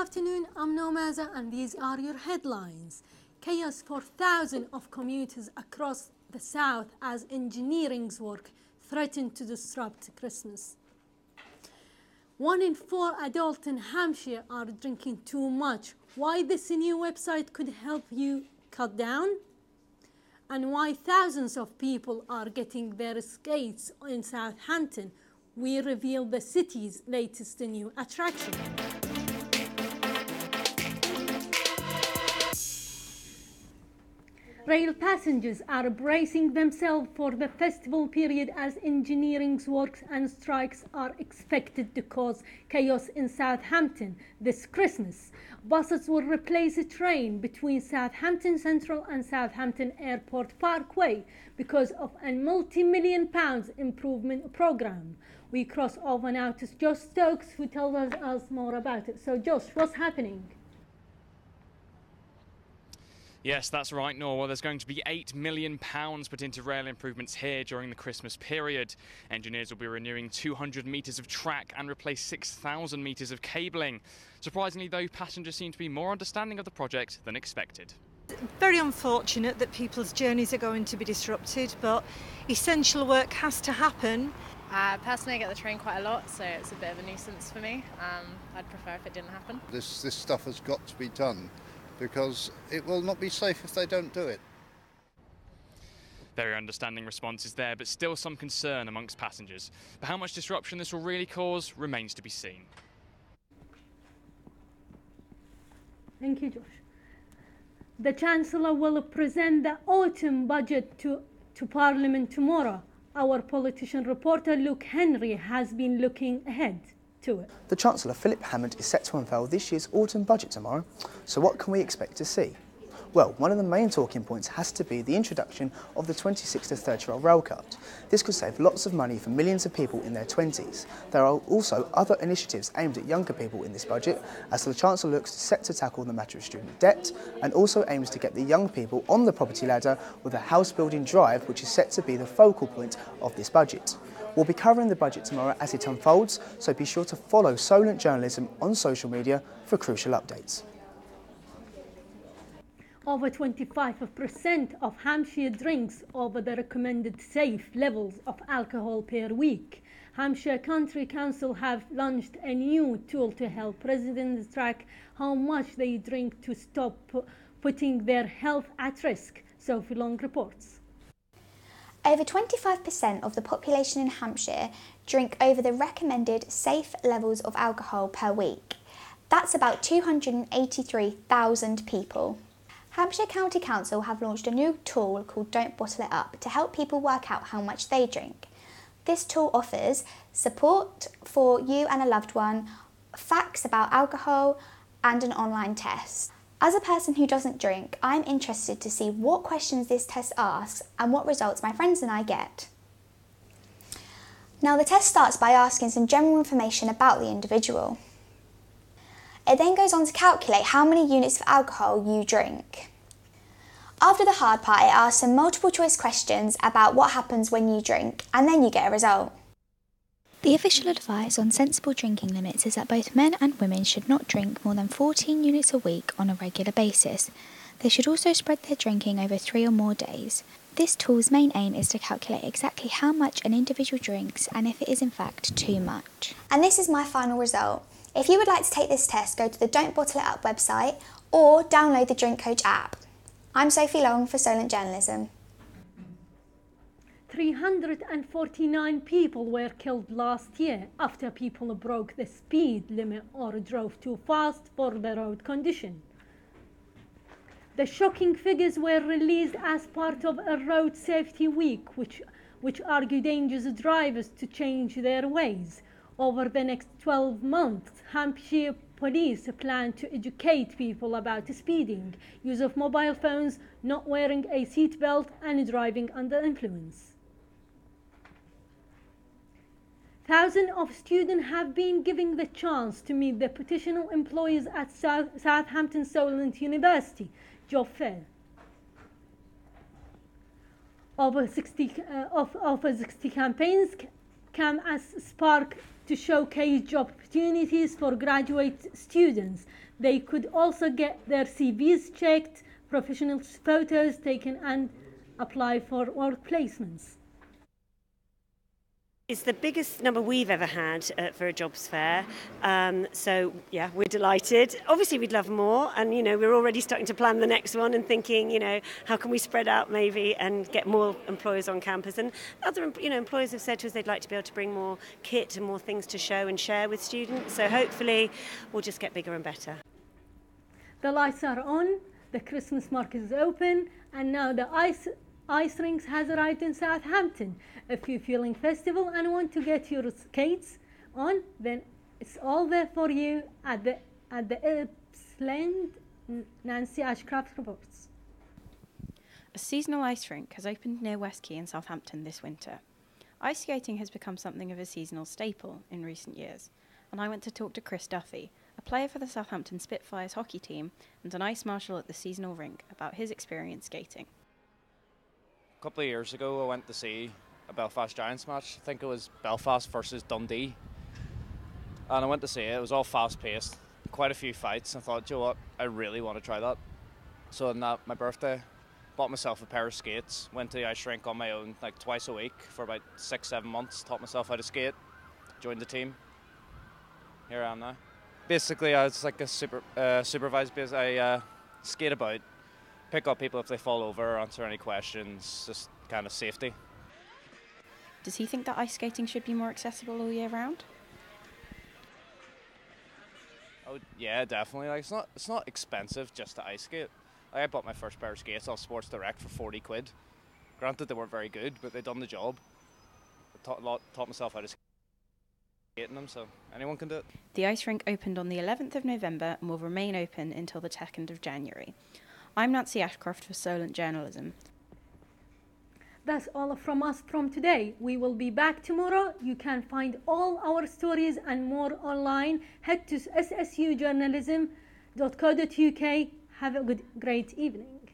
afternoon, I'm Nomaza and these are your headlines. Chaos for thousands of commuters across the south as engineering's work threatened to disrupt Christmas. 1 in 4 adults in Hampshire are drinking too much. Why this new website could help you cut down? And why thousands of people are getting their skates in Southampton. We reveal the city's latest new attraction. Rail passengers are bracing themselves for the festival period as engineering's works and strikes are expected to cause chaos in Southampton this Christmas. Buses will replace a train between Southampton Central and Southampton Airport Parkway because of a multi-million pounds improvement programme. We cross over now to Josh Stokes, who tells us more about it. So Josh, what's happening? Yes, that's right, Noor. Well, there's going to be £8 million put into rail improvements here during the Christmas period. Engineers will be renewing 200 metres of track and replace 6,000 metres of cabling. Surprisingly, though, passengers seem to be more understanding of the project than expected. Very unfortunate that people's journeys are going to be disrupted, but essential work has to happen. Personally, I get the train quite a lot, so it's a bit of a nuisance for me. I'd prefer if it didn't happen. This stuff has got to be done, because it will not be safe if they don't do it. Very understanding responses there, but still some concern amongst passengers. But how much disruption this will really cause remains to be seen. Thank you, Josh. The Chancellor will present the autumn budget to Parliament tomorrow. Our politician reporter Luke Henry has been looking ahead to it. The Chancellor, Philip Hammond, is set to unveil this year's autumn budget tomorrow. So what can we expect to see? Well, one of the main talking points has to be the introduction of the 26 to 30-year-old rail card. This could save lots of money for millions of people in their 20s. There are also other initiatives aimed at younger people in this budget, as the Chancellor looks set to tackle the matter of student debt and also aims to get the young people on the property ladder with a house building drive, which is set to be the focal point of this budget. We'll be covering the budget tomorrow as it unfolds, so be sure to follow Solent Journalism on social media for crucial updates. Over 25% of Hampshire drinks over the recommended safe levels of alcohol per week. Hampshire County Council have launched a new tool to help residents track how much they drink to stop putting their health at risk. Sophie Long reports. Over 25% of the population in Hampshire drink over the recommended safe levels of alcohol per week. That's about 283,000 people. Hampshire County Council have launched a new tool called Don't Bottle It Up to help people work out how much they drink. This tool offers support for you and a loved one, facts about alcohol, and an online test. As a person who doesn't drink, I'm interested to see what questions this test asks and what results my friends and I get. Now, the test starts by asking some general information about the individual. It then goes on to calculate how many units of alcohol you drink. After the hard part, it asks some multiple choice questions about what happens when you drink, and then you get a result. The official advice on sensible drinking limits is that both men and women should not drink more than 14 units a week on a regular basis. They should also spread their drinking over 3 or more days. This tool's main aim is to calculate exactly how much an individual drinks and if it is in fact too much. And this is my final result. If you would like to take this test, go to the Don't Bottle It Up website or download the Drink Coach app. I'm Sophie Long for Solent Journalism. 349 people were killed last year after people broke the speed limit or drove too fast for the road condition. The shocking figures were released as part of a road safety week, which urged dangerous drivers to change their ways. Over the next 12 months, Hampshire Police plan to educate people about speeding, use of mobile phones, not wearing a seatbelt, and driving under influence. Thousands of students have been given the chance to meet the potential employees at Southampton Solent University job fair. Over 60 campaigns come as spark to showcase job opportunities for graduate students. They could also get their CVs checked, professional photos taken, and apply for work placements. It's the biggest number we've ever had for a jobs fair, so yeah, we're delighted. Obviously we'd love more, and we're already starting to plan the next one and thinking, how can we spread out maybe and get more employers on campus. And other employers have said to us they'd like to be able to bring more kit and more things to show and share with students, so hopefully we'll just get bigger and better. The lights are on, the Christmas market is open, and now the ice rinks has arrived in Southampton. If you're feeling festival and want to get your skates on, then it's all there for you at the Ipsland. Nancy Ashcraft reports. A seasonal ice rink has opened near West Quay in Southampton this winter. Ice skating has become something of a seasonal staple in recent years, and I went to talk to Chris Duffy, a player for the Southampton Spitfires hockey team and an ice marshal at the seasonal rink, about his experience skating. A couple of years ago I went to see a Belfast Giants match. I think it was Belfast versus Dundee, and I went to see it. It was all fast paced, quite a few fights. I thought, you know what, I really want to try that. So on my birthday, bought myself a pair of skates, went to the ice rink on my own like twice a week for about 6-7 months, taught myself how to skate, joined the team. Here I am now. Basically I was like a supervised base. I skate about, pick up people if they fall over, answer any questions, just kind of safety. Does he think that ice skating should be more accessible all year round? Oh yeah, definitely. Like it's not expensive just to ice skate. I bought my first pair of skates off Sports Direct for 40 quid. Granted they weren't very good, but they done the job. I taught myself how to skate in them, so anyone can do it. The ice rink opened on the 11th of November and will remain open until the 2nd of January. I'm Nancy Ashcroft for Solent Journalism. That's all from us from today. We will be back tomorrow. You can find all our stories and more online. Head to ssjournalism.co.uk. Have a great evening.